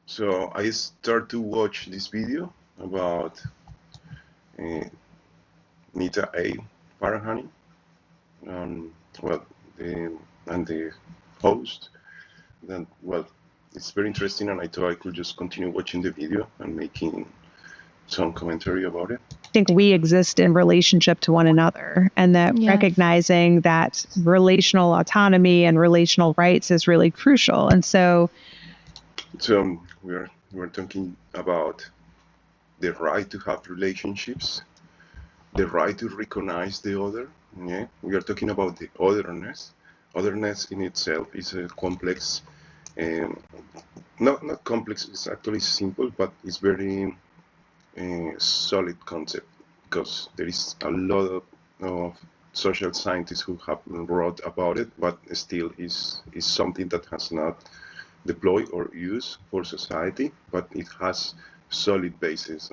So I start to watch this video about uh, Nita A. Farahani, and well, the, and the host. Then, well, it's very interesting, and I thought I could just continue watching the video and making some commentary about it. I think we exist in relationship to one another, and that recognizing that relational autonomy and relational rights is really crucial. And so we're talking about the right to have relationships, the right to recognize the other. Yeah, we are talking about the otherness. Otherness in itself is a complex, um, not complex. It's actually simple, but it's very solid concept because there is a lot of social scientists who have wrote about it, but still is something that has not deployed or used for society, but it has solid basis.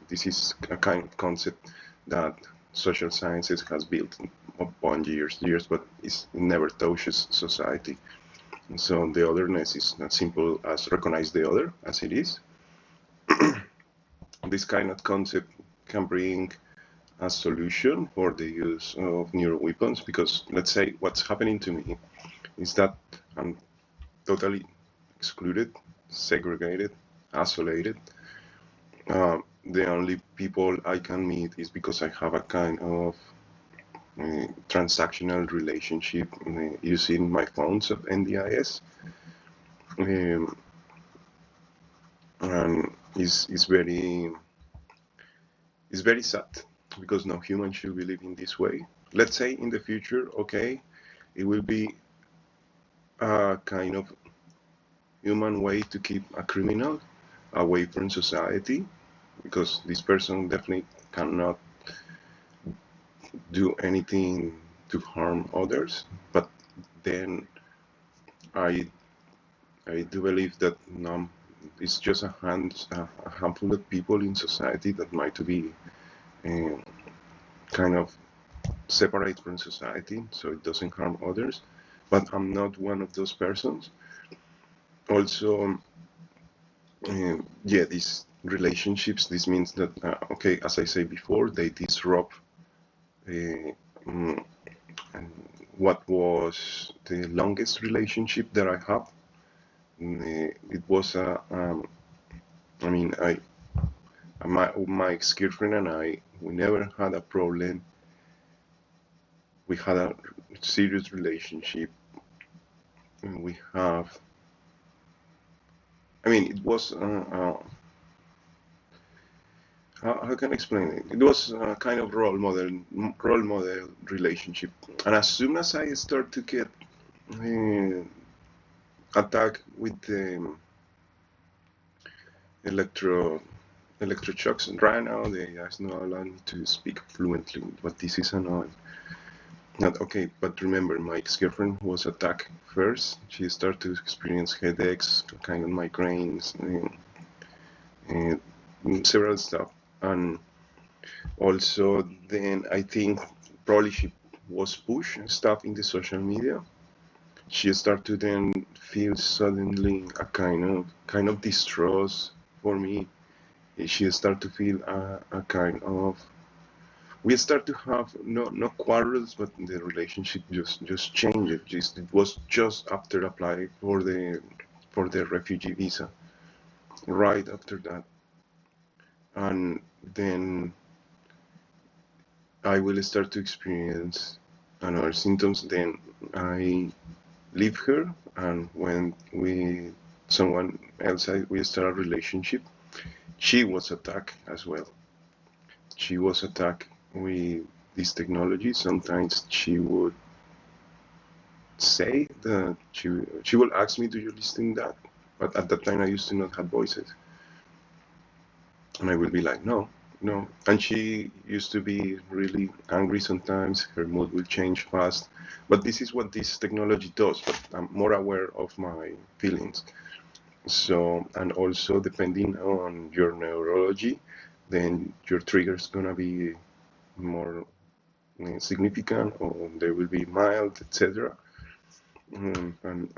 This is a kind of concept that social sciences has built upon years, but it never touches society. So the otherness is not simple as recognize the other as it is. This kind of concept can bring a solution for the use of neuroweapons, because let's say what's happening to me is that I'm totally excluded, segregated, isolated. The only people I can meet is because I have a kind of transactional relationship using my phones of NDIS. Um, and it's very sad because no human should be living this way. Let's say in the future, okay, it will be a kind of human way to keep a criminal away from society, because this person definitely cannot do anything to harm others. But then I I do believe that it's just a handful of people in society that might be uh, kind of separate from society, so it doesn't harm others. But I'm not one of those persons. Also, yeah, these relationships. This means that okay, as I said before, they disrupt uh, mm, what was the longest relationship that I have. It was I mean, my ex-girlfriend and I, we never had a problem. We had a serious relationship. And we have, I mean, it was, how can I explain it? It was a kind of role model relationship. And as soon as I start to get uh, attacked with the electro electroshocks, and right now they are not allowing me to speak fluently, but this is annoying. Not okay, but remember, my ex-girlfriend was attacked first. She started to experience headaches, kind of migraines, and several stuff. And also, then I think probably she was pushed stuff in the social media. She started to then feel suddenly a kind of distrust for me. She started to feel a kind of, we start to have no quarrels, but the relationship just changed. It was just after applying for the refugee visa, right after that, and then I will start to experience another symptoms. Then I leave her and went with someone else. We start a relationship. She was attacked as well. She was attacked with this technology. Sometimes she would say that she will ask me, "Do you listen to that?" But at that time, I used to not have voices, and I will be like, "No, no." And she used to be really angry sometimes. Her mood will change fast. But this is what this technology does. But I'm more aware of my feelings. So, and also depending on your neurology, then your trigger is gonna be more significant, or they will be mild, etc. And, and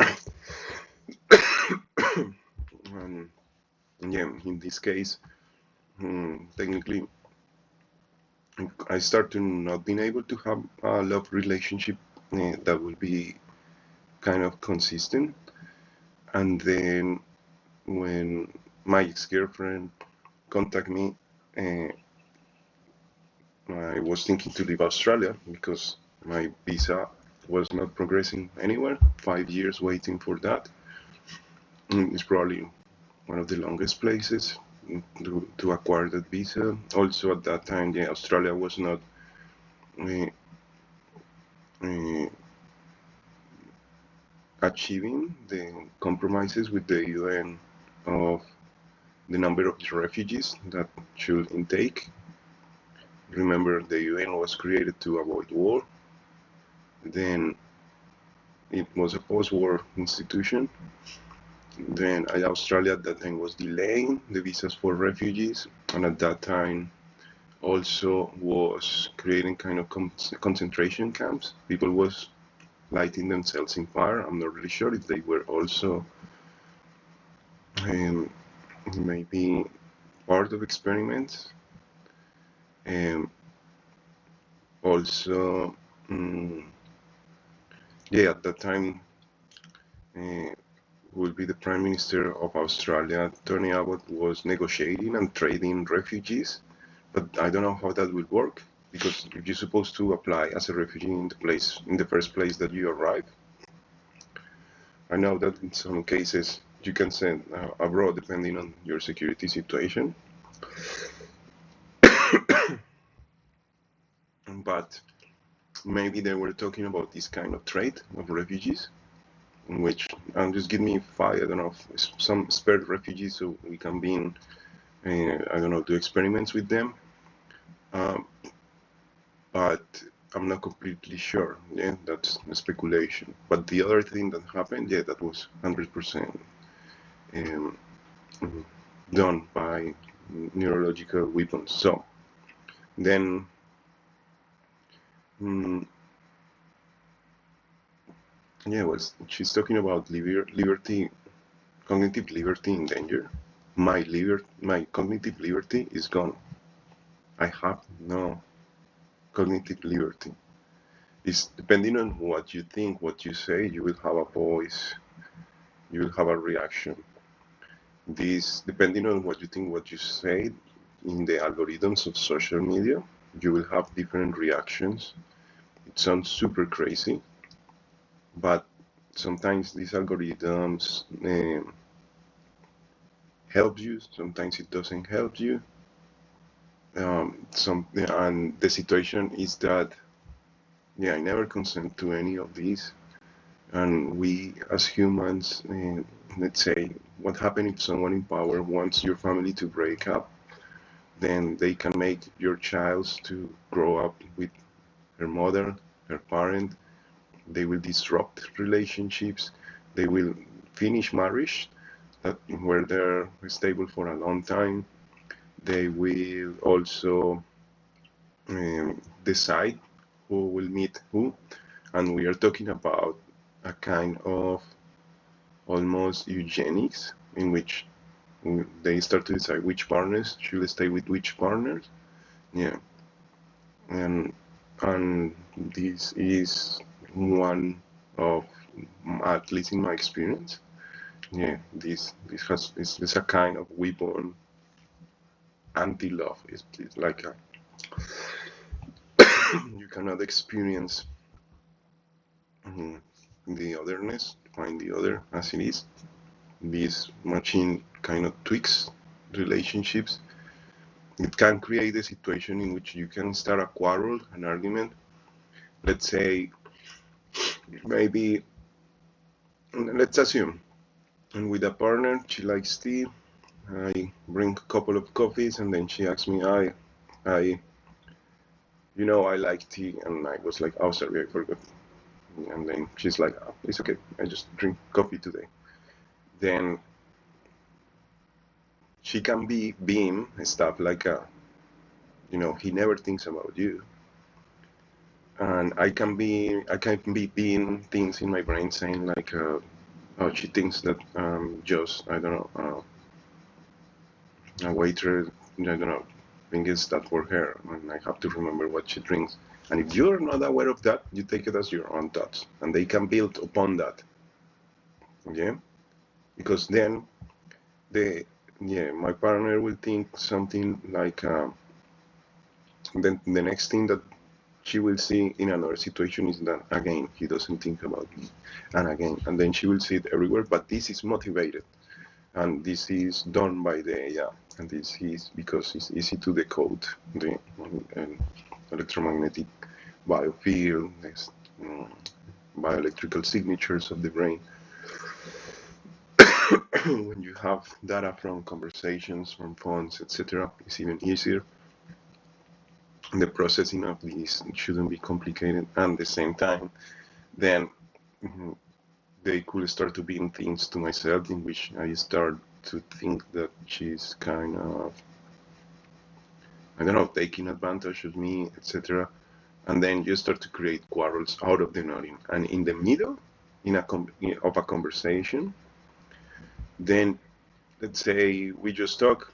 yeah, in this case, technically, I start to not being able to have a love relationship that will be kind of consistent. And then when my ex-girlfriend contacted me, uh, I was thinking to leave Australia because my visa was not progressing anywhere. 5 years waiting for that. It's probably one of the longest places to acquire that visa. Also, at that time, yeah, Australia was not uh, uh, achieving the compromises with the UN of the number of refugees that should intake. Remember, the UN was created to avoid war. Then it was a post-war institution. Then Australia at that time was delaying the visas for refugees, and at that time also was creating kind of concentration camps. People was lighting themselves in fire. I'm not really sure if they were also um, maybe part of experiments. Um, Also, yeah, at that time, uh, will be the Prime Minister of Australia, Tony Abbott, was negotiating and trading refugees. But I don't know how that will work because if you're supposed to apply as a refugee in the first place that you arrive, I know that in some cases you can send abroad depending on your security situation. But maybe they were talking about this kind of trade of refugees, in which just give me five, I don't know, some spare refugees so we can be in, I don't know, do experiments with them. Um, but I'm not completely sure. Yeah, that's a speculation. But the other thing that happened, yeah, that was 100% um, done by neurological weapons. So then, mm, yeah, was she's talking about liberty, cognitive liberty in danger. My cognitive liberty is gone. I have no cognitive liberty. It's depending on what you think, what you say, you will have a voice, you will have a reaction. This, depending on what you think, what you say, in the algorithms of social media, you will have different reactions. It sounds super crazy, but sometimes these algorithms help you, sometimes it doesn't help you. And the situation is that, yeah, I never consent to any of these. And we as humans, let's say, what happens if someone in power wants your family to break up? Then they can make your child to grow up with her mother, her parent. They will disrupt relationships. They will finish marriage where they're stable for a long time. They will also decide who will meet who. And we are talking about a kind of almost eugenics in which they start to decide which partners should stay with which partners. Yeah, and and this is one of, at least in my experience, yeah, this has is a kind of weapon anti-love. It's like you cannot experience the otherness, find the other as it is. This machine kind of tweaks relationships. It can create a situation in which you can start a quarrel, an argument. Let's say, maybe, let's assume, and with a partner, she likes tea. I bring a couple of coffees, and then she asks me, I, I like tea, and I was like, oh, sorry, I forgot. And then she's like, oh, it's okay, I just drink coffee today. Then she can be beam stuff like he never thinks about you. And I can be being things in my brain saying like, oh, she thinks that just, I don't know, a waiter, I don't know, thinks that for her, and I have to remember what she drinks. And if you're not aware of that, you take it as your own thoughts, and they can build upon that. Yeah, because then my partner will think something like, then the next thing that she will see in another situation is that again he doesn't think about me, and then she will see it everywhere. But this is motivated, and this is done by the AI, and this is because it's easy to decode the electromagnetic biofield, bioelectrical signatures of the brain. When you have data from conversations, from phones, etc., it's even easier. The processing of these shouldn't be complicated, and at the same time, then they could start to be in things to myself in which I start to think that she's kind of, I don't know, taking advantage of me, etc. And then you start to create quarrels out of the nothing. And in the middle of a conversation, then let's say we just talk,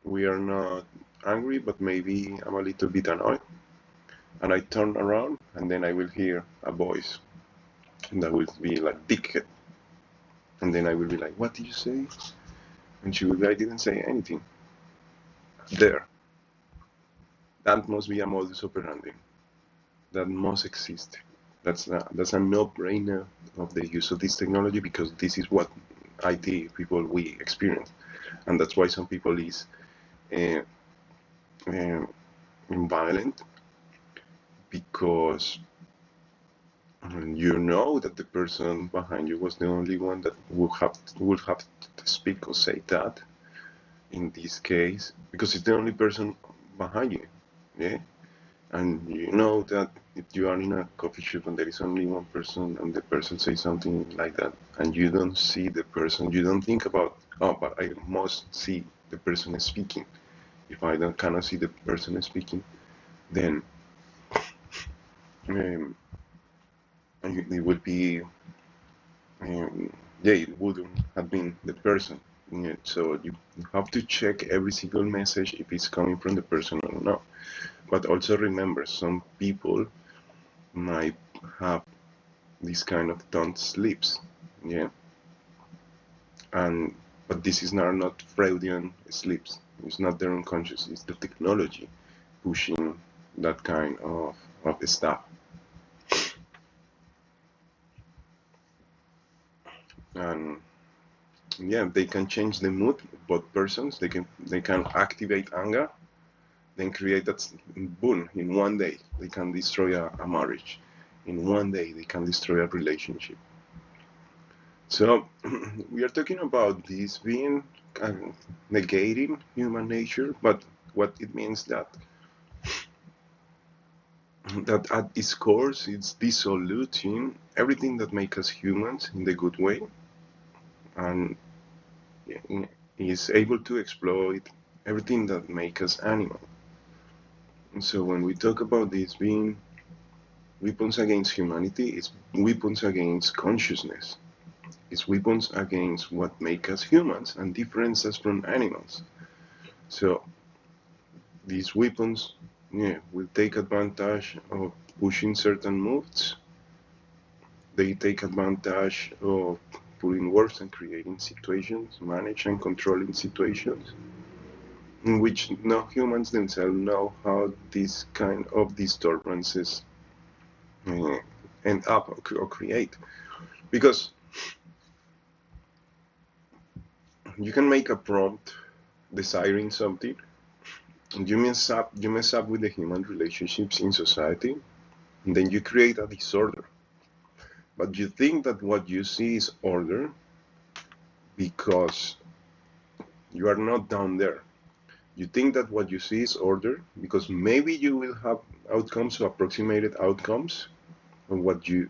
we are not angry, but maybe I'm a little bit annoyed. And I turn around, and then I will hear a voice that will be like, dickhead. And then I will be like, what did you say? And she will be, I didn't say anything. There. That must be a modus operandi. That must exist. That's a no-brainer of the use of this technology, because this is what IT people we experience, and that's why some people is uh, uh, violent, because you know that the person behind you was the only one that would have to speak or say that in this case, because it's the only person behind you, yeah. And you know that if you are in a coffee shop and there is only one person and the person says something like that, and you don't see the person, you don't think about, oh, but I must see the person speaking. If I don't cannot see the person speaking, then um, it would be, yeah, it wouldn't have been the person. Yeah, so you have to check every single message if it's coming from the person or not. But also remember, some people might have this kind of don't sleeps, yeah, and but this is not Freudian sleeps. It's not their unconscious. It's the technology pushing that kind of stuff, and yeah, they can change the mood of both persons. They can activate anger, then create that boom in one day. They can destroy a marriage. In one day, they can destroy a relationship. So we are talking about this being negating human nature, but what it means that at its core it's dissoluting everything that makes us humans in the good way, and is able to exploit everything that makes us animal. And so when we talk about this being weapons against humanity, it's weapons against consciousness. It's weapons against what makes us humans and differentiates us from animals. So these weapons, yeah, will take advantage of pushing certain moves. They take advantage of putting words and creating situations, manage and controlling situations in which no humans themselves know how this kind of disturbances uh, end up or create. Because you can make a prompt desiring something, and you mess up with the human relationships in society, and then you create a disorder. But you think that what you see is order because you are not down there. You think that what you see is order because maybe you will have outcomes or approximated outcomes of what you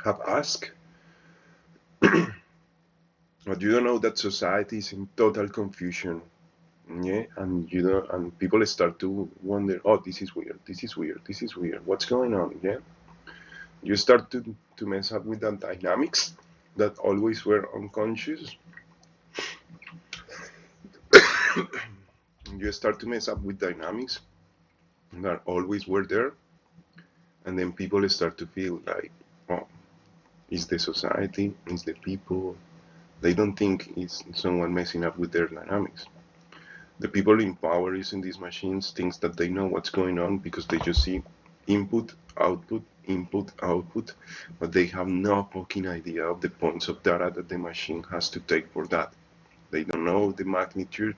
have asked, but you don't know that society is in total confusion. Yeah, and you know, and people start to wonder, oh, this is weird, this is weird, this is weird. What's going on? Yeah, you start to mess up with the dynamics that always were unconscious, you start to mess up with dynamics that always were there, and then people start to feel like, oh, it's the society, it's the people. They don't think it's someone messing up with their dynamics. The people in power using these machines thinks that they know what's going on because they just see input, output, but they have no fucking idea of the points of data that the machine has to take for that. They don't know the magnitude.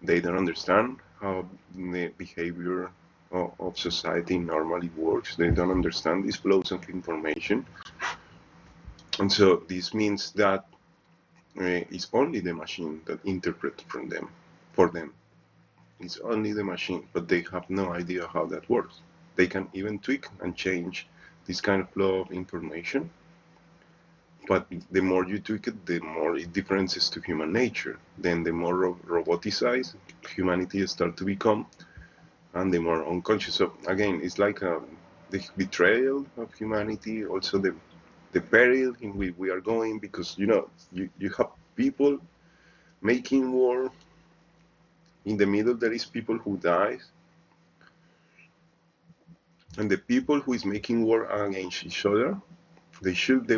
They don't understand how the behavior of society normally works. They don't understand these flows of information. And so this means that it's only the machine that interprets for them. It's only the machine, but they have no idea how that works. They can even tweak and change this kind of flow of information, but the more you tweak it, the more it differences to human nature. Then the more roboticized humanity starts to become, and the more unconscious. So again, it's like the betrayal of humanity, also the peril in which we are going, because you have people making war. In the middle, there is people who die, and the people who is making war against each other, they should be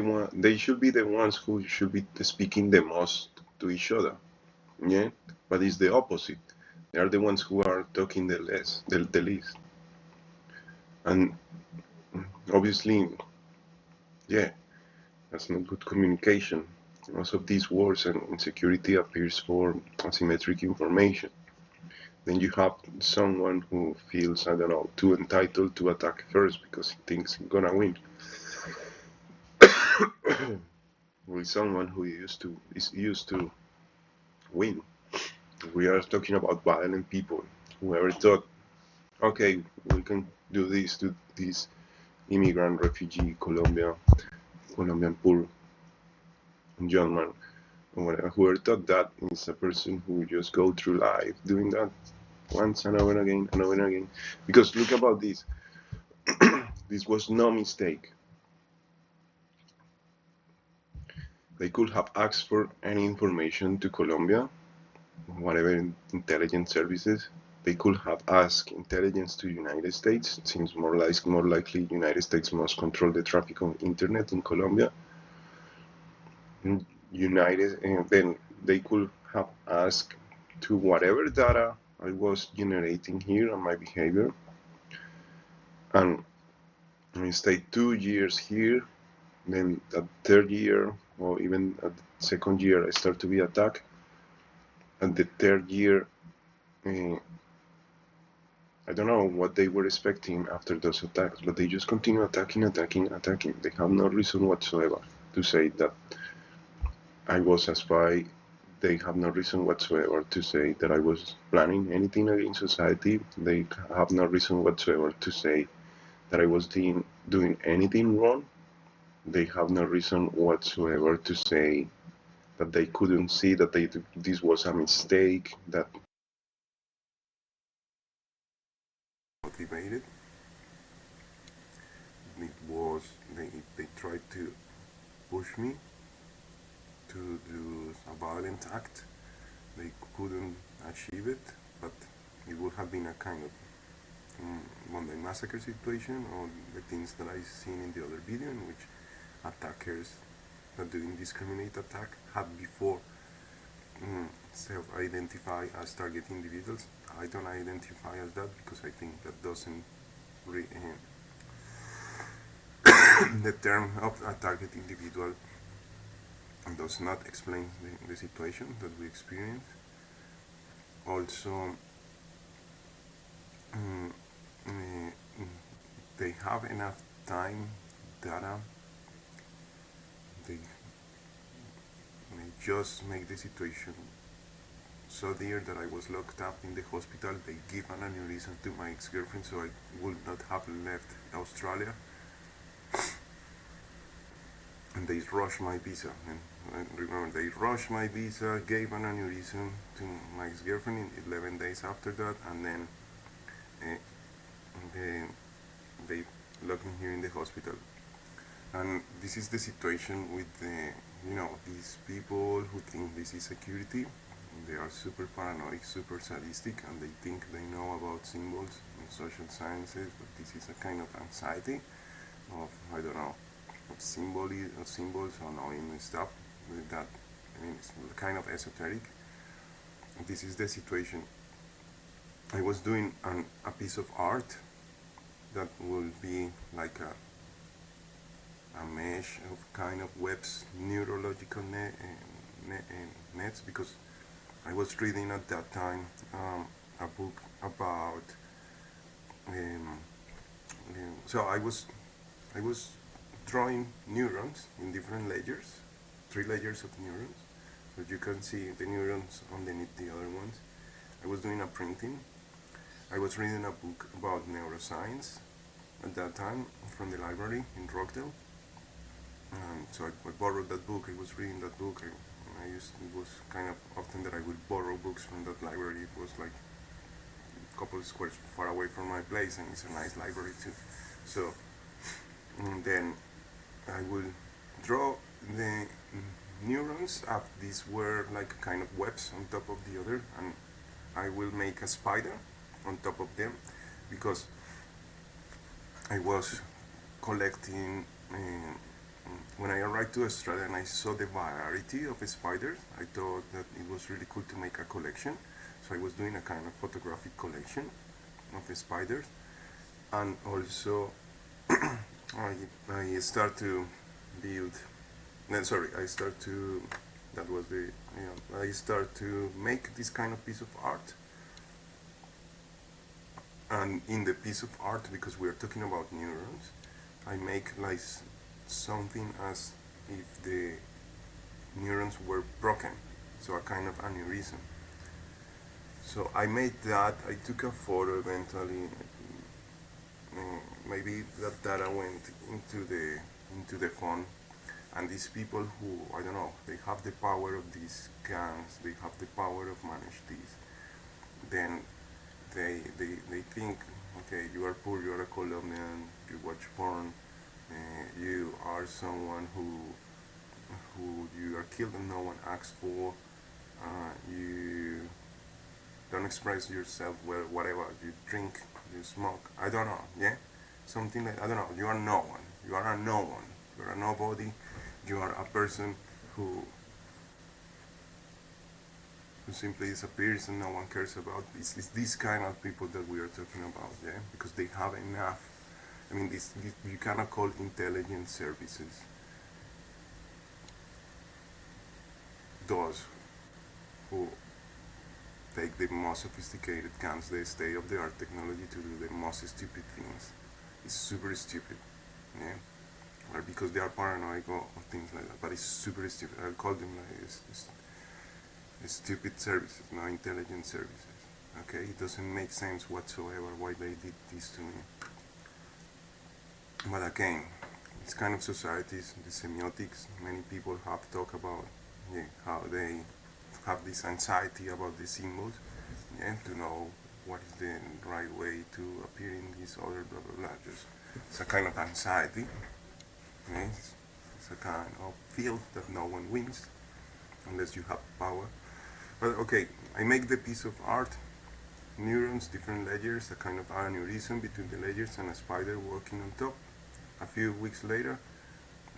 the ones who should be speaking the most to each other. Yeah, but it's the opposite. They are the ones who are talking the least, and obviously, yeah, that's not good communication. Most of these wars and insecurity appears for asymmetric information. Then you have someone who feels, I don't know, too entitled to attack first because he thinks he's gonna win. With someone who is used to win. We are talking about violent people. Whoever thought, okay, we can do this to this immigrant, refugee, Colombian poor young man, or whatever. Whoever thought that is a person who just go through life doing that once and over and again and over and again. Because look about this. This was no mistake. They could have asked for any information to Colombia, whatever intelligence services. They could have asked intelligence to United States. It seems more likely United States must control the traffic on internet in Colombia. And then they could have asked to whatever data I was generating here on my behavior, and I stayed 2 years here. Then at third year, or even at the second year, I start to be attacked. At the third year, uh, I don't know what they were expecting after those attacks, but they just continue attacking. They have no reason whatsoever to say that I was a spy. They have no reason whatsoever to say that I was planning anything against society. They have no reason whatsoever to say that I was doing anything wrong. They have no reason whatsoever to say that they couldn't see that this was a mistake, that motivated. It was they tried to push me to do a violent act. They couldn't achieve it, but it would have been a kind of Monday massacre situation, or the things that I've seen in the other video, in which attackers that do indiscriminate attack had before self-identify as target individuals. I don't identify as that because I think that doesn't the term of a target individual does not explain the situation that we experience. Also, um, uh, they have enough time, data. They just make the situation so dear that I was locked up in the hospital. They give an aneurysm to my ex-girlfriend, so I would not have left Australia. And they rushed my visa. And remember, they rushed my visa, gave an aneurysm to my ex-girlfriend 11 days after that, and then uh, they locked me here in the hospital. And this is the situation with these people who think this is security. they are super paranoid, super sadistic, and they think they know about symbols in social sciences, but this is a kind of anxiety of, I don't know, of symbols or knowing stuff with that. I mean, it's kind of esoteric. This is the situation. I was doing a piece of art that will be like a mesh of kind of webs, neurological nets, because I was reading at that time a book about. Um, so I was drawing neurons in different layers, 3 layers of neurons, so you can see the neurons underneath the other ones. I was doing a printing. I was reading a book about neuroscience at that time from the library in Rockdale. So I borrowed that book. I was reading that book. It was kind of often that I would borrow books from that library. It was like a couple of squares far away from my place, and it's a nice library too. So then I would draw the neurons. These were like kind of webs on top of the other, and I will make a spider on top of them, because I was collecting. When I arrived to Australia and I saw the variety of spiders, I thought that it was really cool to make a collection. So I was doing a kind of photographic collection of spiders, and also I start to build. No, sorry, I start to. That was the. I start to make this kind of piece of art, and in the piece of art, because we are talking about neurons, I make like something as if the neurons were broken, so a kind of aneurysm. So I made that. I took a photo eventually. Maybe that data went into the phone, and these people who, I don't know, they have the power of these gangs. They have the power of manage this. Then they think, okay, you are poor, you are a Colombian, you watch porn, you are someone who you are killed and no one asks for, you don't express yourself well, whatever, you drink, you smoke, I don't know, yeah? Something like, I don't know, you are no one, you are a no one, you are a nobody, you are a person who simply disappears and no one cares about. It's these kind of people that we are talking about, yeah? Because they have enough. I mean, this you cannot call intelligence services those who take the most sophisticated guns, the state-of-the-art technology to do the most stupid things. It's super stupid, yeah? Or because they are paranoid or things like that, but it's super stupid. I'll call them like stupid services, not intelligent services. Okay, it doesn't make sense whatsoever why they did this to me. But again, it's kind of societies, the semiotics. Many people have talked about, yeah, how they have this anxiety about the symbols, yeah, to know what is the right way to appear in this other blah blah blah. Just it's a kind of anxiety. Yeah? It's a kind of field that no one wins unless you have power. But okay, I make the piece of art, neurons, different layers, a kind of aneurysm between the layers, and a spider walking on top. A few weeks later,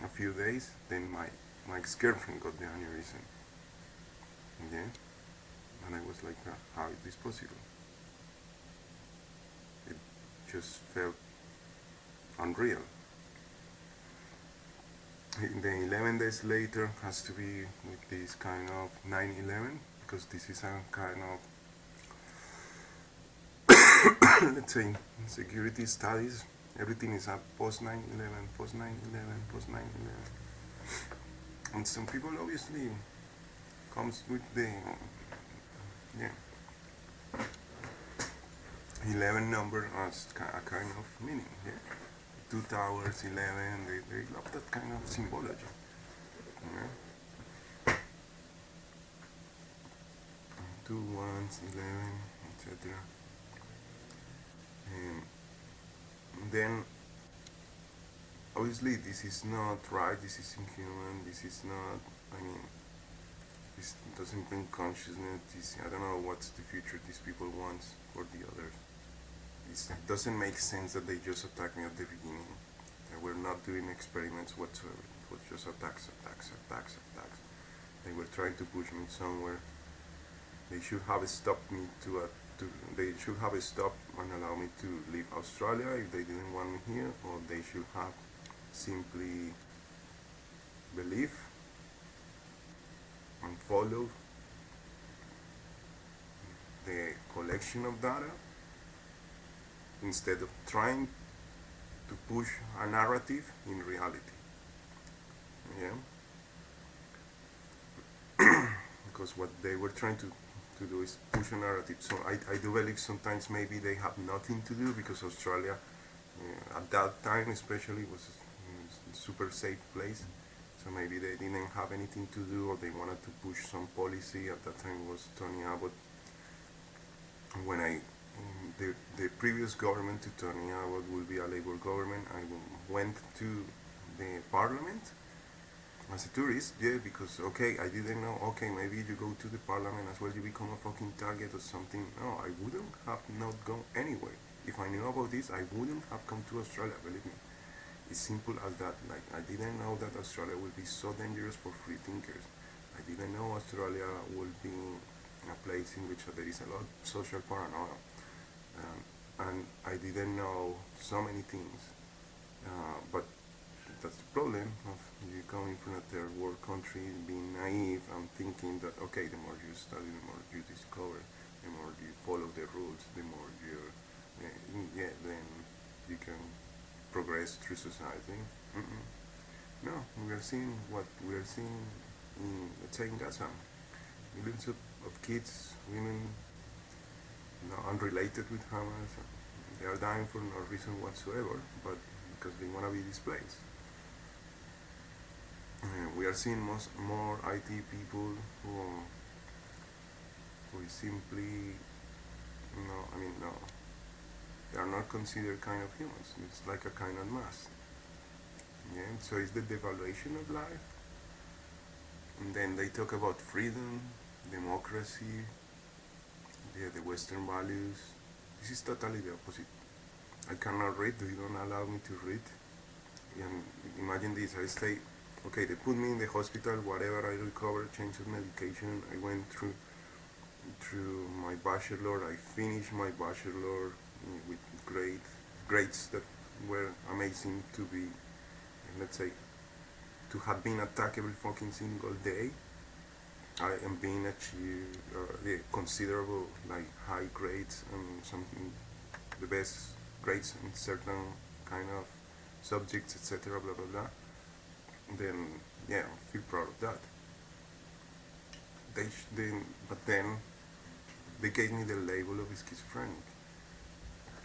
a few days, then my ex-girlfriend got the aneurysm. Yeah? And I was like, how is this possible? It just felt unreal. The 11 days later has to be with this kind of 9/11, because this is a kind of let's say security studies. Everything is a post 9/11, post 9/11, post 9/11, and some people obviously comes with the yeah 11 number as a kind of meaning. Yeah, 2 towers, 11. They love that kind of symbology. Yeah? 2 1s, 11, etc. And then obviously this is not right, this is inhuman, this is not, I mean, this doesn't bring consciousness. I don't know what's the future these people want for the others. It doesn't make sense that they just attack me at the beginning. They were not doing experiments whatsoever. It was just attacks, attacks, attacks, attacks. They were trying to push me somewhere. They should have stopped me they should have stopped and allowed me to leave Australia if they didn't want me here, or they should have simply believed and followed the collection of data instead of trying to push a narrative in reality. Yeah, because what they were trying to do is push a narrative. So I do believe sometimes maybe they have nothing to do, because Australia, at that time especially, was a super safe place. So maybe they didn't have anything to do, or they wanted to push some policy. At that time was Tony Abbott. When the previous government to Tony Abbott will be a Labour government, I went to the parliament as a tourist, yeah, because okay, I didn't know. Okay, maybe you go to the parliament as well, you become a fucking target or something. No, I wouldn't have not gone anyway. If I knew about this, I wouldn't have come to Australia. Believe me, it's simple as that. Like, I didn't know that Australia would be so dangerous for free thinkers. I didn't know Australia would be a place in which there is a lot of social paranoia, and I didn't know so many things. But that's the problem of you coming from a third world country, being naive and thinking that okay, the more you study, the more you discover, the more you follow the rules, the more you, then you can progress through society. Mm-mm. No, we are seeing what we are seeing in, let's say, in Gaza. Millions of kids, women, unrelated with Hamas, they are dying for no reason whatsoever, but because they want to be displaced. We are seeing more IT people who is simply, no, they are not considered kind of humans. It's like a kind of mass. Yeah, so it's the devaluation of life. And then they talk about freedom, democracy, the Western values. This is totally the opposite. I cannot read, they don't allow me to read. And imagine this, I stay, okay, they put me in the hospital, whatever, I recovered, changed of medication, I went through my bachelor, I finished my bachelor with grades that were amazing to be, let's say, to have been attacked every fucking single day. I am being achieved the considerable, like, high grades and something, the best grades in certain kind of subjects, etc., blah blah blah. Then yeah, I feel proud of that. But then they gave me the label of schizophrenic,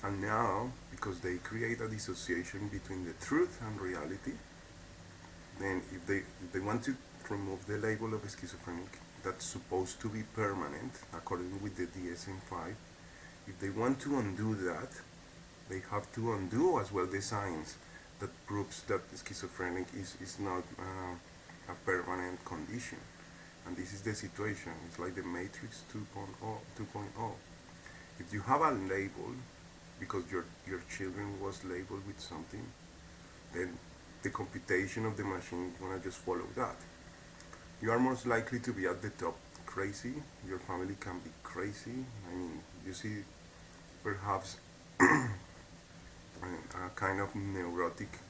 and now because they create a dissociation between the truth and reality, then if they want to remove the label of schizophrenic, that's supposed to be permanent according with the DSM-5. If they want to undo that, they have to undo as well the science that proves that schizophrenic is not a permanent condition. And this is the situation. It's like the Matrix 2.0. If you have a label because your children was labeled with something, then the computation of the machine is gonna just follow that. You are most likely to be at the top crazy. Your family can be crazy. I mean, you see perhaps a kind of neurotic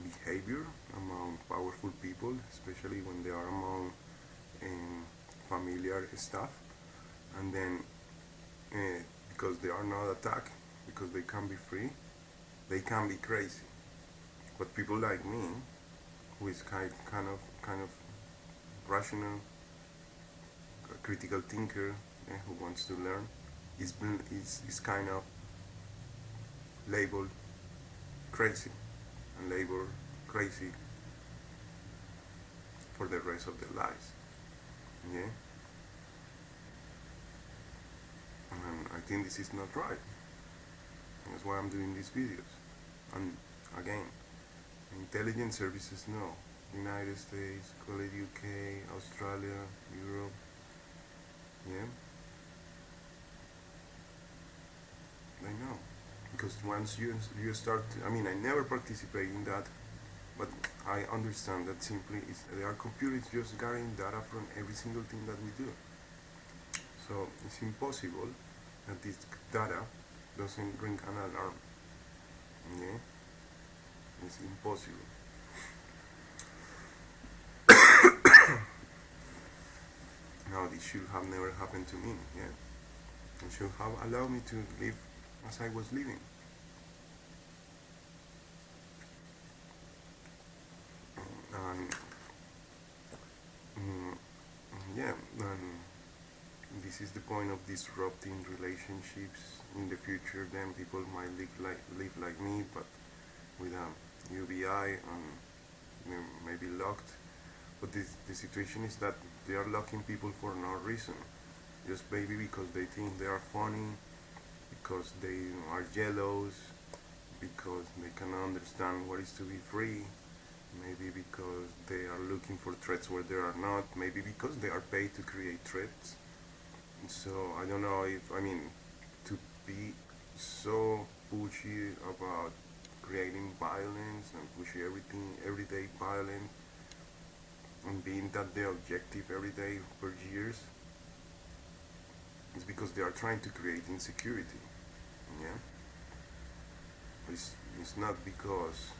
behavior among powerful people, especially when they are among familiar stuff. And then because they are not attacked, because they can be free, they can be crazy. But people like me, who is kind of rational, critical thinker, who wants to learn, is kind of labeled crazy, and labeled crazy for the rest of their lives. Yeah? And I think this is not right. That's why I'm doing these videos. And again, intelligence services know. United States, call it UK, Australia, Europe. Yeah, I know. Because once you start, I mean, I never participate in that, but I understand that simply is there are computers just gathering data from every single thing that we do. So it's impossible that this data doesn't ring an alarm. Yeah, it's impossible. Now this should have never happened to me. Yeah, it should have allowed me to live as I was living. And mm, yeah, and this is the point of disrupting relationships in the future. Then people might live like me, but with a UBI and maybe locked. But the situation is that they are locking people for no reason, just maybe because they think they are funny, because they are jealous, because they cannot understand what is to be free, maybe because they are looking for threats where there are not, maybe because they are paid to create threats. So I don't know if, I mean, to be so pushy about creating violence and pushing everything, everyday violence, and being that the objective every day for years, is because they are trying to create insecurity. Yeah, it's not because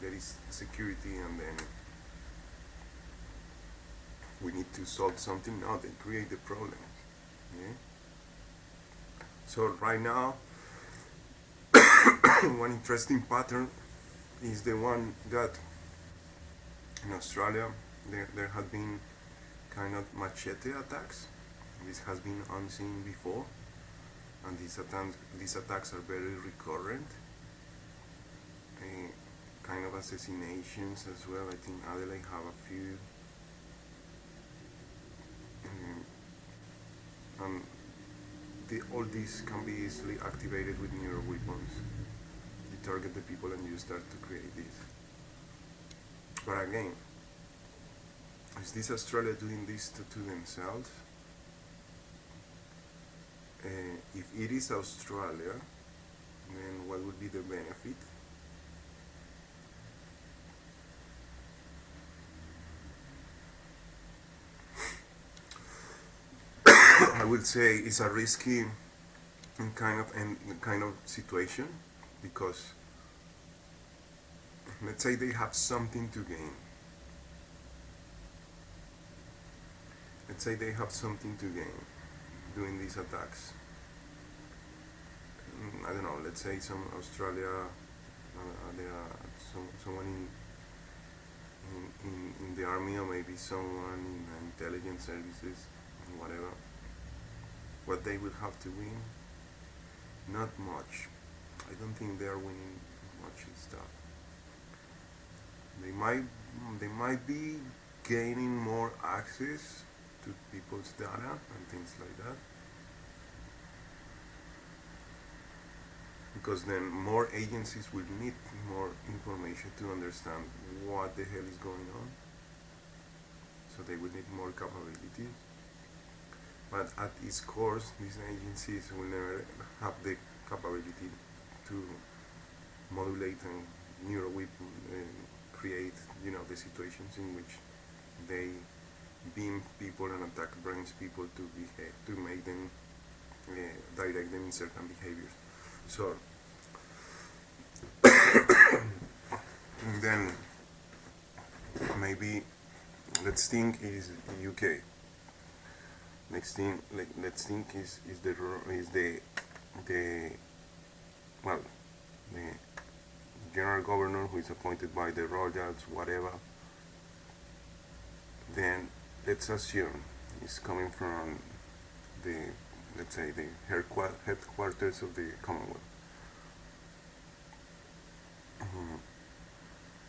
there is security and then we need to solve something. No, they create the problem. Yeah. So right now, one interesting pattern is the one that in Australia there had been kind of machete attacks. This has been unseen before, and these attacks are very recurrent. Kind of assassinations as well. I think Adelaide have a few. And all these can be easily activated with neuroweapons. You target the people and you start to create this. But again, is this Australia doing this to themselves? If it is Australia, then what would be the benefit? I would say it's a risky kind of situation, because let's say they have something to gain. Let's say they have something to gain doing these attacks. I don't know. Let's say some Australia, there are someone in the army, or maybe someone in intelligence services, whatever. What they will have to win? Not much. I don't think they are winning much stuff. They might be gaining more access to people's data and things like that, because then more agencies will need more information to understand what the hell is going on. So they will need more capabilities. But at its core, these agencies will never have the capability to modulate and neuroweapon create, the situations in which they beam people and attack brains people to behave, to make them direct them in certain behaviors. So then maybe let's think is UK. Next thing, let's think is the well the general governor who is appointed by the royals, whatever. Then let's assume he's coming from the, let's say, the headquarters of the Commonwealth.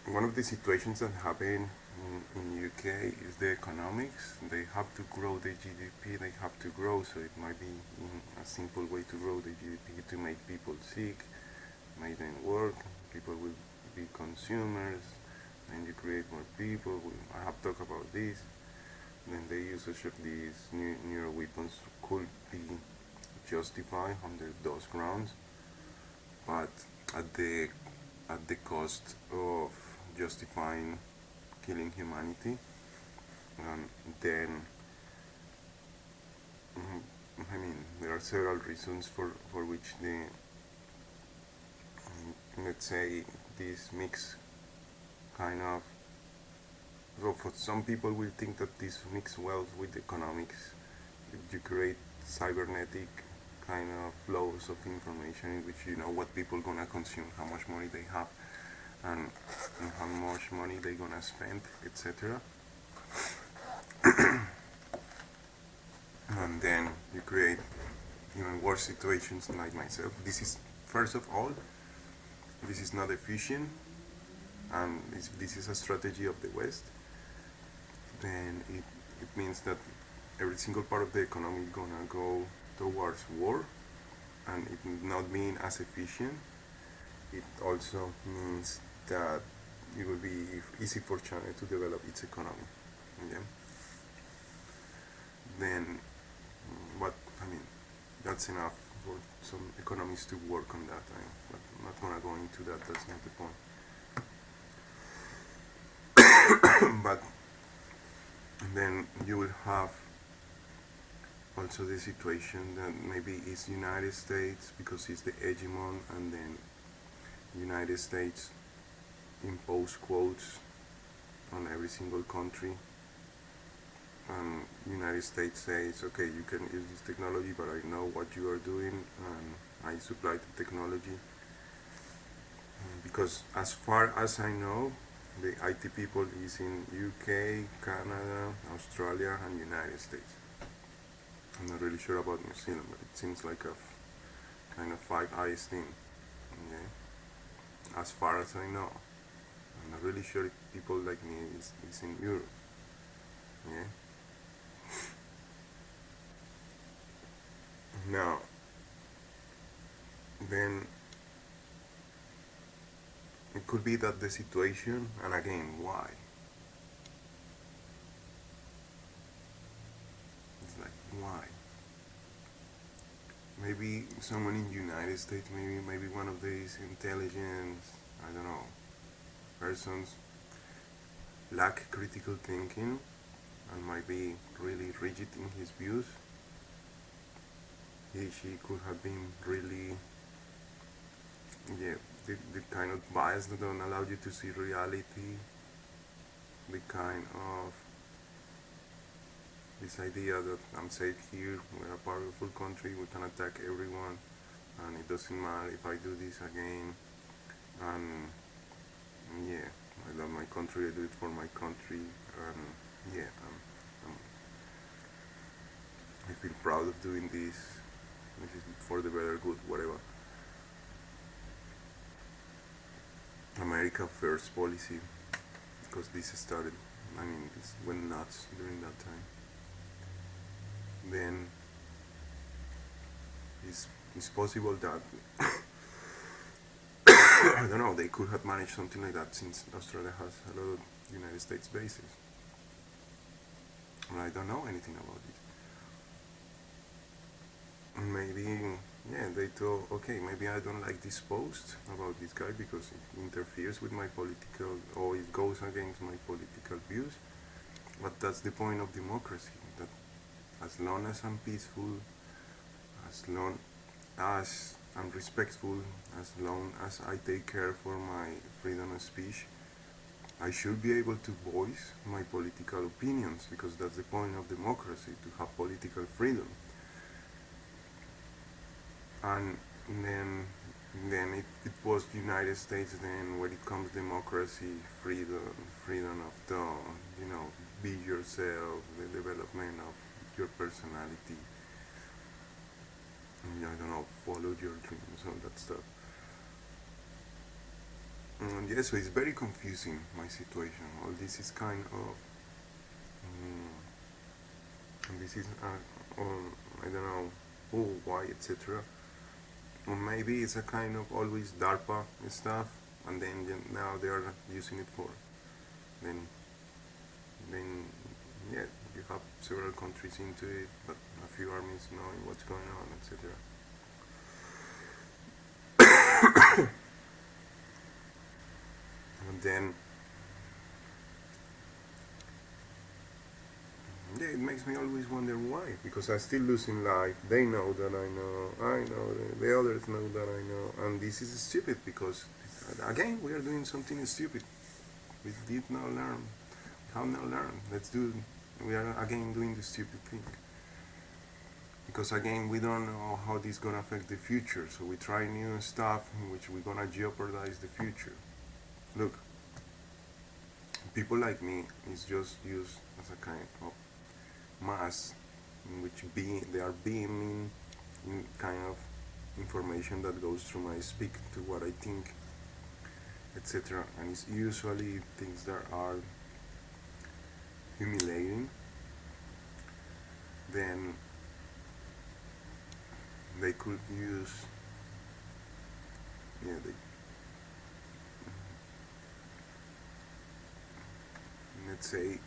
One of the situations that happen in UK is the economics. They have to grow the GDP. They have to grow, so it might be a simple way to grow the GDP to make people sick, make them work, people will be consumers, and you create more people. I have talked about this. Then the usage of these new neuroweapons could be justified under those grounds, but at the at the cost of justifying killing humanity. And then, I mean, there are several reasons for which the let's say this mix kind of, so for some people will think that this mix well with economics. If you create cybernetic kind of flows of information in which you know what people gonna consume, how much money they have, and, and how much money they gonna spend, etc. And then you create even worse situations like myself. This is, first of all, this is not efficient, and this is a strategy of the West. Then it means that every single part of the economy is gonna go towards war, and it not being as efficient. It also means that it will be easy for China to develop its economy. Okay? Then, what I mean, that's enough for some economists to work on that. But I'm not gonna go into that. That's not the point. But then you will have also the situation that maybe it's United States because it's the hegemon, and then United States impose quotas on every single country, and United States says, okay, you can use this technology, but I know what you are doing, and I supply the technology. Because as far as I know, the IT people is in UK, Canada, Australia, and United States. I'm not really sure about New Zealand, but it seems like a kind of Five Eyes thing. Okay? As far as I know, I'm not really sure if people like me is in Europe. Okay? Now, then it could be that the situation, and again, why? It's like, why? Maybe someone in the United States, maybe one of these intelligence, I don't know, persons lack critical thinking and might be really rigid in his views. She could have been really, yeah, the kind of bias that don't allow you to see reality, the kind of this idea that I'm safe here, we're a powerful country, we can attack everyone, and it doesn't matter if I do this again, and yeah, I love my country, I do it for my country, and yeah, I feel proud of doing this is for the better good, whatever. America first policy, because this started, I mean, this went nuts during that time. Then it's possible that I don't know, they could have managed something like that since Australia has a lot of United States bases. And I don't know anything about it. Maybe, yeah, they thought, okay, maybe I don't like this post about this guy because it interferes with my political, or it goes against my political views. But that's the point of democracy, that as long as I'm peaceful, as long as I'm respectful, as long as I take care for my freedom of speech, I should be able to voice my political opinions, because that's the point of democracy, to have political freedom. And then if it was United States, then when it comes democracy, freedom of thought, be yourself, the development of your personality, I don't know, follow your dreams, all that stuff. And yeah, so it's very confusing, my situation. All this is kind of, and this is, I don't know, who, why, etc. Or maybe it's a kind of always DARPA stuff, and then now they are using it for then then yeah, you have several countries into it, but a few armies knowing what's going on, etc. And then yeah, it makes me always wonder why, because I still lose in life. They know that I know that the others know that I know, and this is stupid because again we are doing something stupid. We did not learn. We have not learned. Let's do. We are again doing the stupid thing because again we don't know how this is gonna affect the future. So we try new stuff in which we're gonna jeopardize the future. Look, people like me is just used as a kind of mass in which they are beaming in kind of information that goes through my speak to what I think, etc. And it's usually things that are humiliating. Then they could use, yeah, let's say,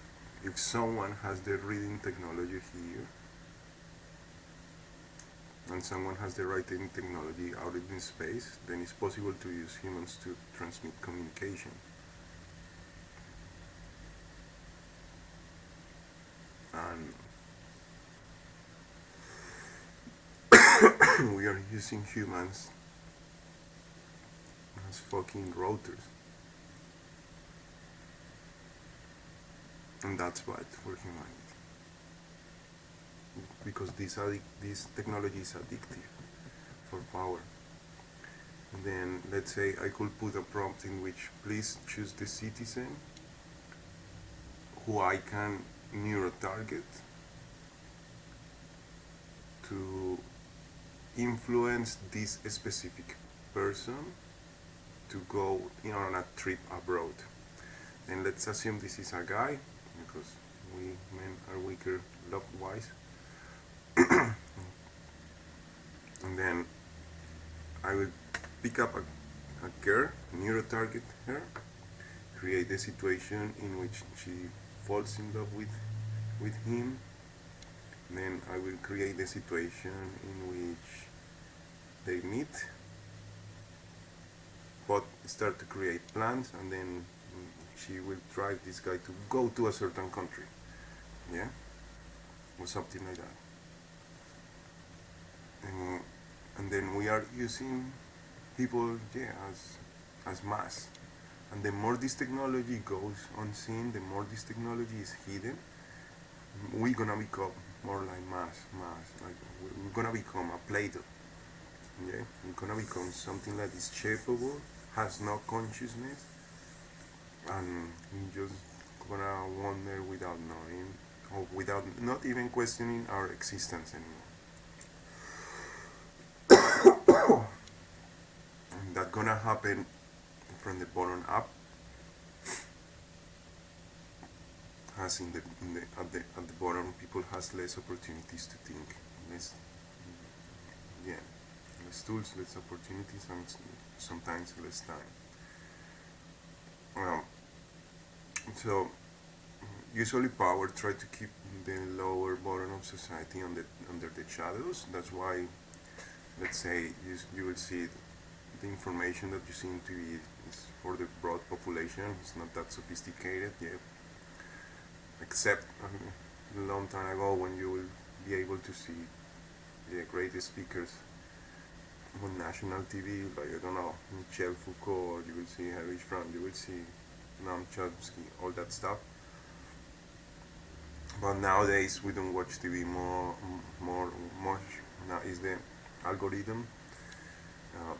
if someone has the reading technology here and someone has the writing technology out in space, then it's possible to use humans to transmit communication. And we are using humans as fucking routers. And that's bad for humanity. Because this technology is addictive for power. And then let's say I could put a prompt in which please choose the citizen who I can neuro-target to influence this specific person to go on a trip abroad. And let's assume this is a guy, because we men are weaker love-wise. And then I will pick up a girl, neuro-target her, create a situation in which she falls in love with him. Then I will create a situation in which they meet, but start to create plans, and then she will drive this guy to go to a certain country, yeah, or something like that. And then we are using people, yeah, as mass. And the more this technology goes unseen, the more this technology is hidden, we're gonna become more like mass. Like we're gonna become a Play-Doh. Yeah, we're gonna become something that is shapeable, has no consciousness, and we're just gonna wander without knowing, or without not even questioning our existence anymore. And that's gonna happen from the bottom up, as at the bottom people has less opportunities to think, less, yeah, less tools, less opportunities, and sometimes less time. Um, so usually power try to keep the lower bottom of society under the shadows. That's why, let's say, you will see the information that you see in TV is for the broad population. It's not that sophisticated, yeah. Except a long time ago when you will be able to see the greatest speakers on national TV, like I don't know, Michel Foucault, or you will see Heinrich Frank, you will see Noam Chomsky, all that stuff. But nowadays we don't watch TV much. Now is the algorithm. Uh,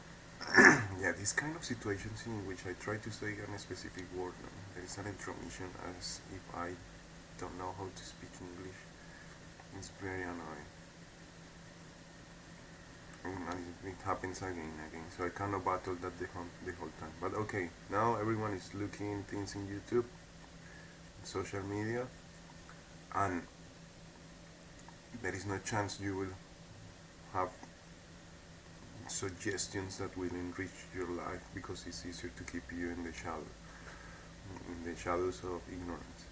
yeah, these kind of situations in which I try to say a specific word. There is an intermission as if I don't know how to speak English. It's very annoying. And it happens again and again. So I cannot battle that the whole time. But okay, now everyone is looking things in YouTube, social media, and there is no chance you will have suggestions that will enrich your life because it's easier to keep you in the shadows of ignorance.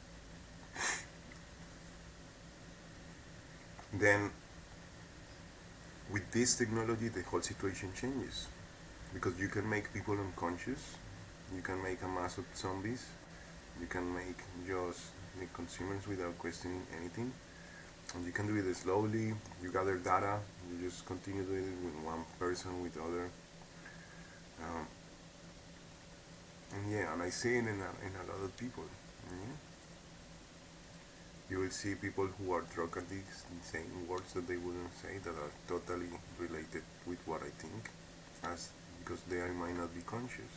Then, with this technology, the whole situation changes because you can make people unconscious, you can make a mass of zombies, you can make just the consumers without questioning anything, and you can do it slowly. You gather data, you just continue doing it with one person, with other, um, and yeah, and I see it in a lot of people. Yeah? You will see people who are drug addicts saying words that they wouldn't say that are totally related with what I think, as because they might not be conscious.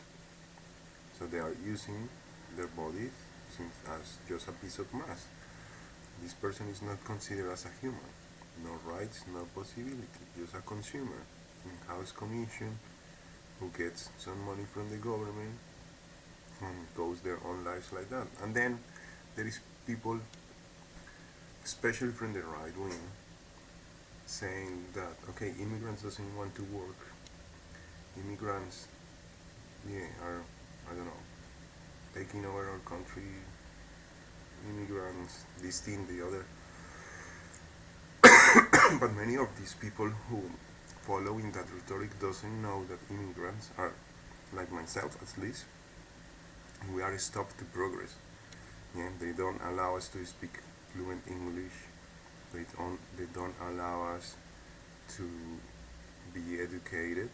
So they are using their bodies as just a piece of mass. This person is not considered as a human. No rights, no possibility, just a consumer. In-house commission who gets some money from the government and goes their own lives like that. And then there is people, especially from the right wing, saying that okay, immigrants doesn't want to work. Immigrants, yeah, are I don't know, taking over our country. Immigrants, this thing, the other. But many of these people who following that rhetoric doesn't know that immigrants are, like myself at least, we are stopped to progress. Yeah, they don't allow us to speak fluent English. They don't allow us to be educated.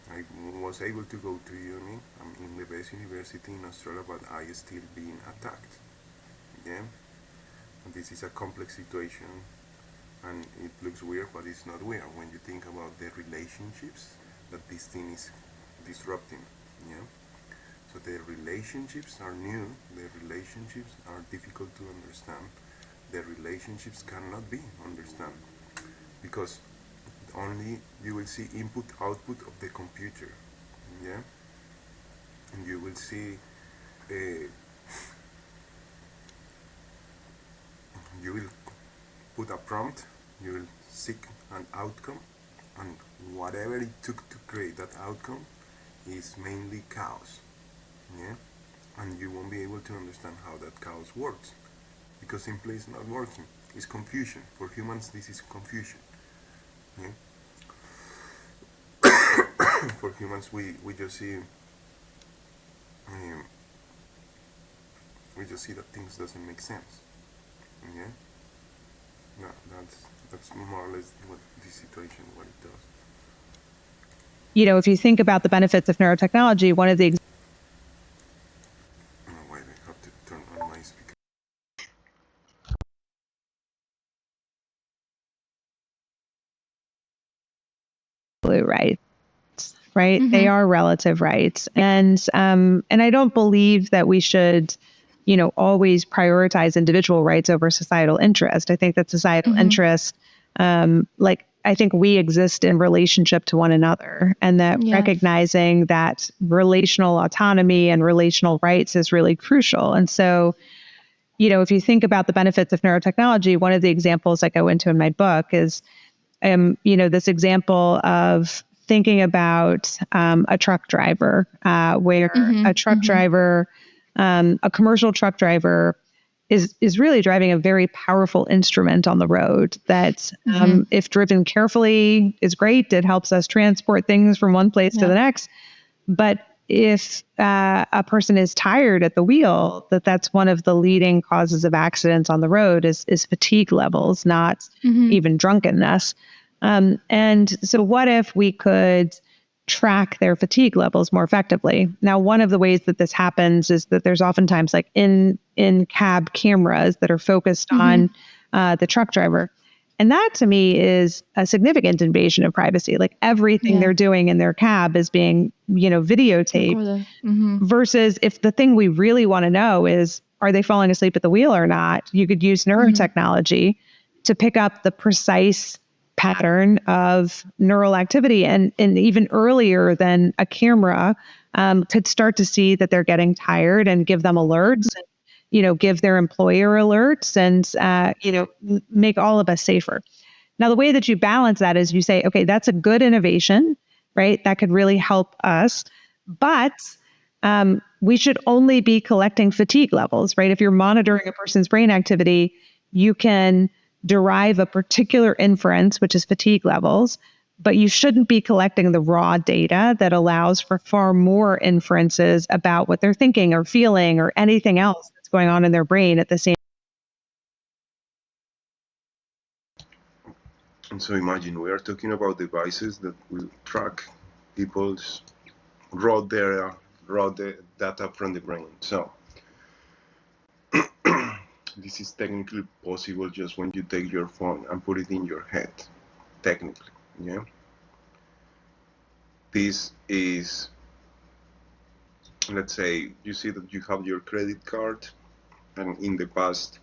I was able to go to uni. I'm in the best university in Australia, but I still being attacked. Yeah, and this is a complex situation, and it looks weird, but it's not weird when you think about the relationships that this thing is disrupting. Yeah, so the relationships are new. The relationships are difficult to understand. The relationships cannot be understood because only you will see input output of the computer. Yeah, and you will see uh, you will put a prompt, you will seek an outcome, and whatever it took to create that outcome is mainly chaos. Yeah, and you won't be able to understand how that chaos works because simply it's not working. It's confusion. For humans, this is confusion. Yeah? For humans, we just see um, we just see that things doesn't make sense. Yeah, no, that's more or less what this situation what it does. If you think about the benefits of neurotechnology, one of the Oh, wait, I have to turn on my speaker. absolute rights, right? They are relative rights. And I don't believe that we should, always prioritize individual rights over societal interest. I think that societal interest, like I think we exist in relationship to one another, and that recognizing that relational autonomy and relational rights is really crucial. And so, if you think about the benefits of neurotechnology, one of the examples I go into in my book is this example of thinking about a truck driver, where a truck driver, a commercial truck driver, is really driving a very powerful instrument on the road that, if driven carefully, is great. It helps us transport things from one place to the next. But if a person is tired at the wheel, that's one of the leading causes of accidents on the road is fatigue levels, not even drunkenness. And so what if we could track their fatigue levels more effectively? Now, one of the ways that this happens is that there's oftentimes like in cab cameras that are focused on the truck driver. And that to me is a significant invasion of privacy. Like everything they're doing in their cab is being, videotaped. Versus if the thing we really want to know is, are they falling asleep at the wheel or not? You could use neurotechnology to pick up the precise pattern of neural activity and even earlier than a camera, could start to see that they're getting tired and give them alerts, and, give their employer alerts and, make all of us safer. Now, the way that you balance that is you say, okay, that's a good innovation. right? That could really help us. But we should only be collecting fatigue levels, right? If you're monitoring a person's brain activity, you can derive a particular inference, which is fatigue levels, but you shouldn't be collecting the raw data that allows for far more inferences about what they're thinking or feeling or anything else that's going on in their brain at the same. And so imagine we are talking about devices that will track people's raw data, data from the brain. So this is technically possible just when you take your phone and put it in your head. Technically, yeah. This is, let's say, you see that you have your credit card, and in the past,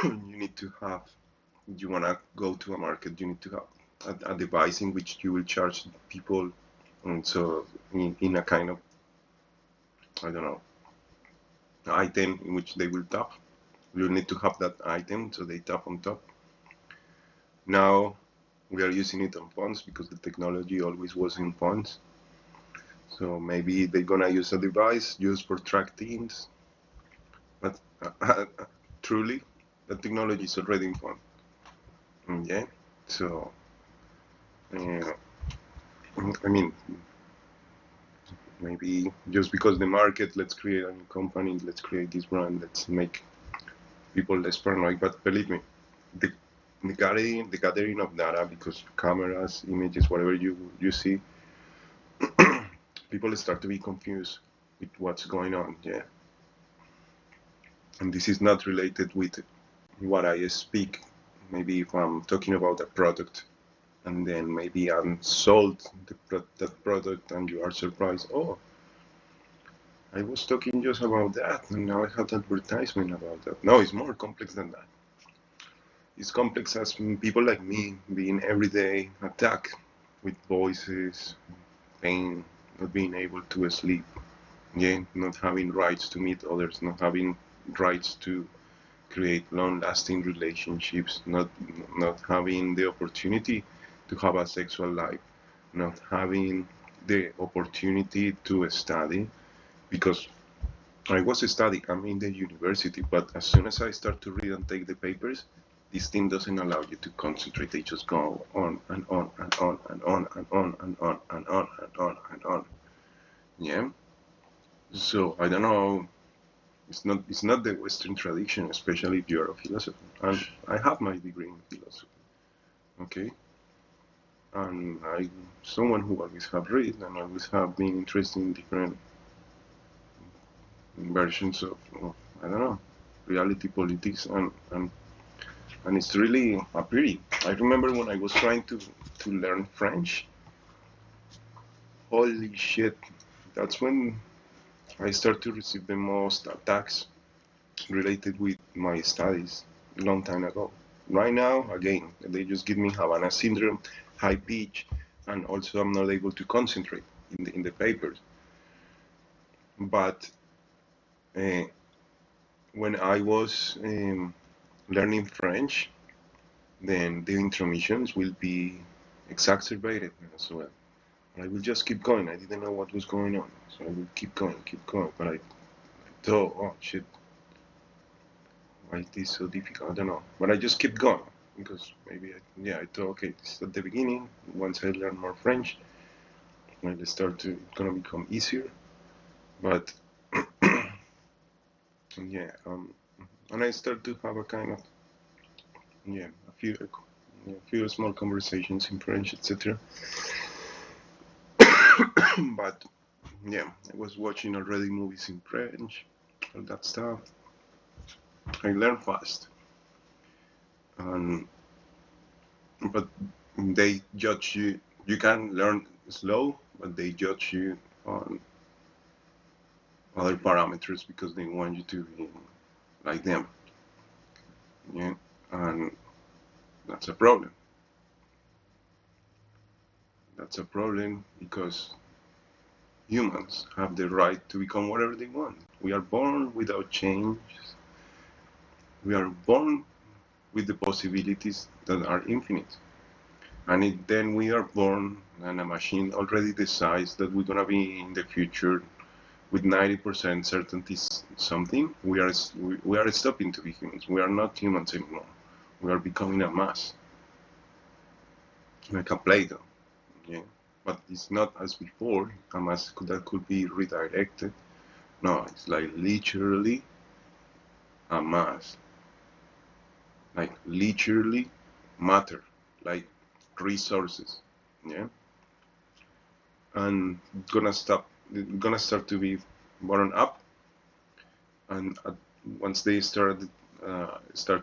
you need to have, you want to go to a market, you need to have a device in which you will charge people, and so in a kind of, I don't know, item in which they will tap. You need to have that item, so they tap on top. Now we are using it on phones because the technology always was in phones. So maybe they're gonna use a device used for track teams, but truly, the technology is already in phone. Yeah. So, uh, I mean, maybe just because the market, let's create a new company, let's create this brand, let's make people less paranoid. But believe me, the the gathering of data, because cameras, images, whatever you see, people start to be confused with what's going on. Yeah, and this is not related with what I speak. Maybe if I'm talking about a product, and then maybe I'm sold that product, and you are surprised. Oh, I was talking just about that, and now I have advertisement about that. No, it's more complex than that. It's complex as people like me being everyday attacked with voices, pain, not being able to sleep, yeah, not having rights to meet others, not having rights to create long-lasting relationships, not having the opportunity to have a sexual life, not having the opportunity to study, because I was studying, I'm in the university, but as soon as I start to read and take the papers, this thing doesn't allow you to concentrate. They just go on and on and on and on and on and on and on and on and on. Yeah. So I don't know. It's not the Western tradition, especially if you're a philosopher. And I have my degree in philosophy. Okay. And I'm someone who always have read and always have been interested in different versions of I don't know, reality politics, and it's really a pity. I remember when I was trying to learn French. Holy shit! That's when I started to receive the most attacks related with my studies a long time ago. Right now, again, they just give me Havana syndrome, high pitch, and also I'm not able to concentrate in the papers. But uh, when I was learning French, then the intermissions will be exacerbated as well. I will just keep going. I didn't know what was going on, so I will keep going. But I thought, oh shit, why is this so difficult? I don't know. But I just keep going because maybe, yeah, I thought, okay, this is at the beginning. Once I learn more French, I'll start to, it's gonna become easier. But yeah, and I start to have a kind of, yeah, a few small conversations in French, etc. But yeah, I was watching already movies in French, all that stuff. I learn fast, and but they judge you. You can learn slow, but they judge you on other parameters because they want you to be like them. Yeah, and that's a problem. That's a problem because humans have the right to become whatever they want. We are born without change. We are born with the possibilities that are infinite. And then we are born, and a machine already decides that we're gonna be in the future with 90% certainty something. We are stopping to be humans. We are not humans anymore. We are becoming a mass, like a Play-Doh. Yeah, but it's not as before. A mass that could be redirected. No, it's like literally a mass, like literally matter, like resources. Yeah, and gonna start to be bottom up, and once they start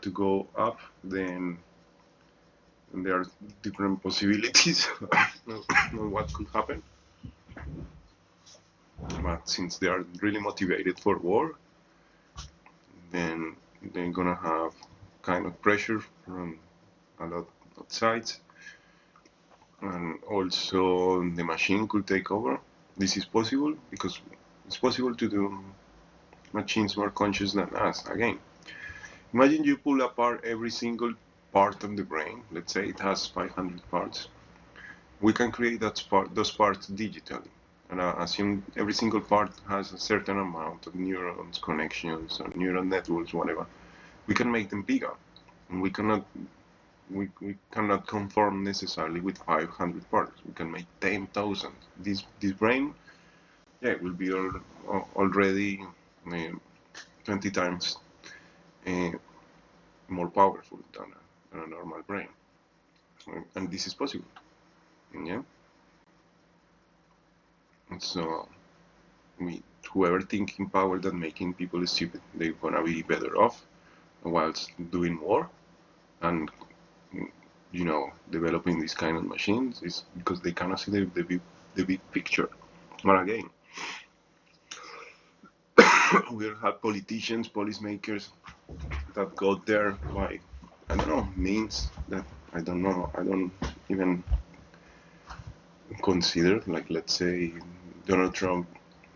to go up, then there are different possibilities of what could happen. But since they are really motivated for war, then they're gonna have kind of pressure from a lot of sides, and also the machine could take over. This is possible because it's possible to do machines more conscious than us. Again, imagine you pull apart every single part of the brain. Let's say it has 500 parts. We can create those parts digitally, and assume every single part has a certain amount of neurons, connections, or neural networks, whatever. We can make them bigger, and we cannot conform necessarily with 500 parts. We can make 10,000. This brain, yeah, will be already 20 times uh, more powerful than a normal brain, and this is possible. Yeah, and so we whoever thinking power that making people stupid, they're gonna be better off whilst doing more and developing these kind of machines is because they cannot see the big picture. But again, we have politicians, policymakers that got there by I don't know means that I don't know. I don't even consider. Like let's say Donald Trump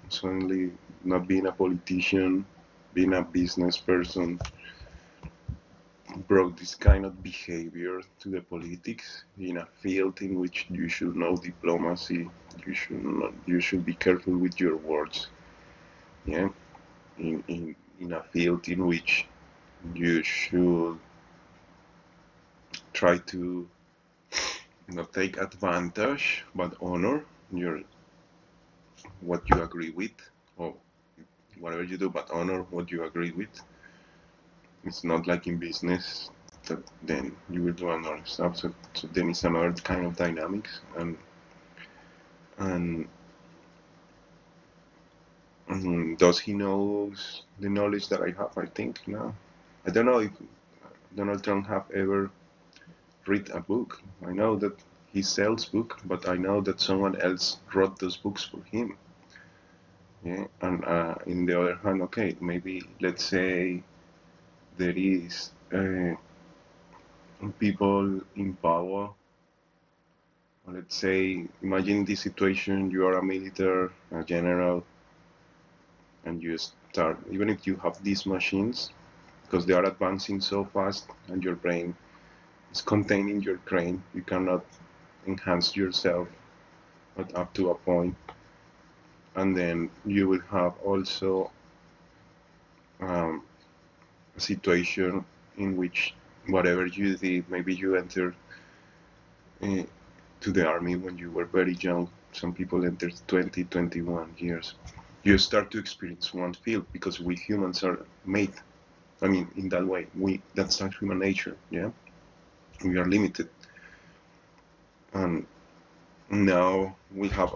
suddenly not being a politician, being a business person, brought this kind of behavior to the politics in a field in which you should know diplomacy. You should be careful with your words. Yeah, in a field in which you should try to not take advantage but honor your what you agree with, or whatever you do, but honor what you agree with. It's not like in business that then you will do another stuff. So then it's another kind of dynamics, and does he knows the knowledge that I have? I think no. I don't know if Donald Trump have ever read a book. I know that he sells book, but I know that someone else wrote those books for him. Yeah, and in the other hand, okay, maybe let's say there is people in power. Let's say, imagine this situation: you are a military, a general, and you start. Even if you have these machines, because they are advancing so fast, and your brain is contained in your brain, you cannot enhance yourself, but up to a point. And then you will have also um, a situation in which whatever you did, maybe you entered uh, to the army when you were very young. Some people entered 20, 21 years. You start to experience one field because we humans are made. I mean, in that way, that's our human nature. Yeah, we are limited, and now we have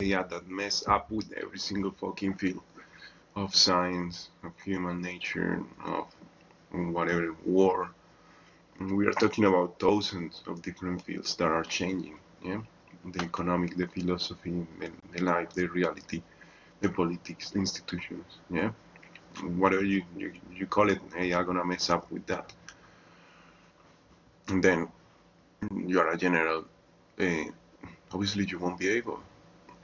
AI that mess up with every single fucking field of science, of human nature, of whatever war. And we are talking about thousands of different fields that are changing. Yeah, the economic, the philosophy, the life, the reality, the politics, the institutions. Yeah, whatever you call it, AI gonna mess up with that. And then you are a general. Uh, Obviously, you won't be able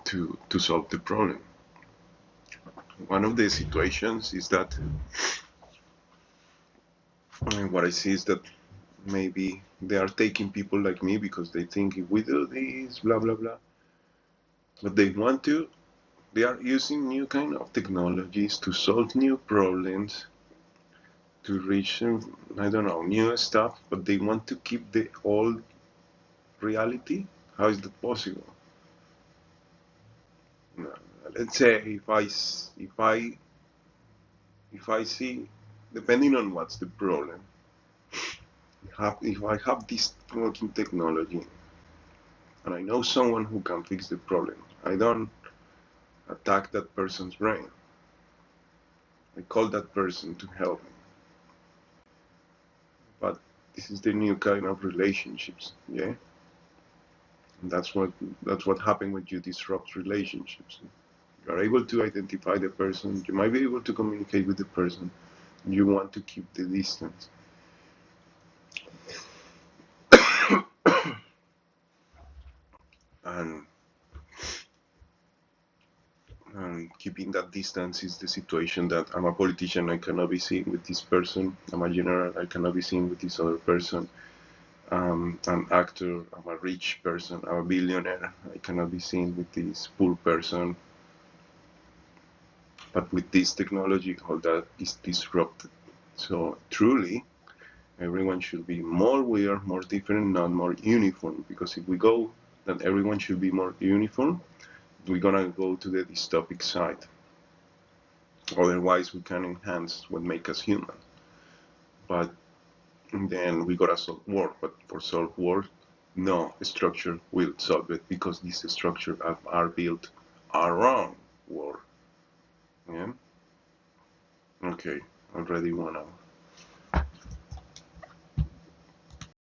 to solve the problem. One of the situations is that what I see is that maybe they are taking people like me because they think if we do this, blah blah blah. But they are using new kind of technologies to solve new problems, to reach, I don't know, new stuff, but they want to keep the old reality. How is that possible? No. Let's say if I see, depending on what's the problem, if I have this working technology and I know someone who can fix the problem, I don't attack that person's brain. I call that person to help me. But this is the new kind of relationships, yeah. And that's what happens when you disrupt relationships. You are able to identify the person. You might be able to communicate with the person. You want to keep the distance. And keeping that distance is the situation that I'm a politician, I cannot be seen with this person. I'm a general, I cannot be seen with this other person. An actor, I'm a rich person, I'm a billionaire, I cannot be seen with this poor person. But with this technology, all that is disrupted. So truly, everyone should be more weird, more different, not more uniform. Because if we go that everyone should be more uniform, we're gonna go to the dystopic side. Otherwise, we can enhance what makes us human. But then we gotta solve war. But for solve war, no structure will solve it because these structures are built around war. Yeah. Okay. Already 1 hour.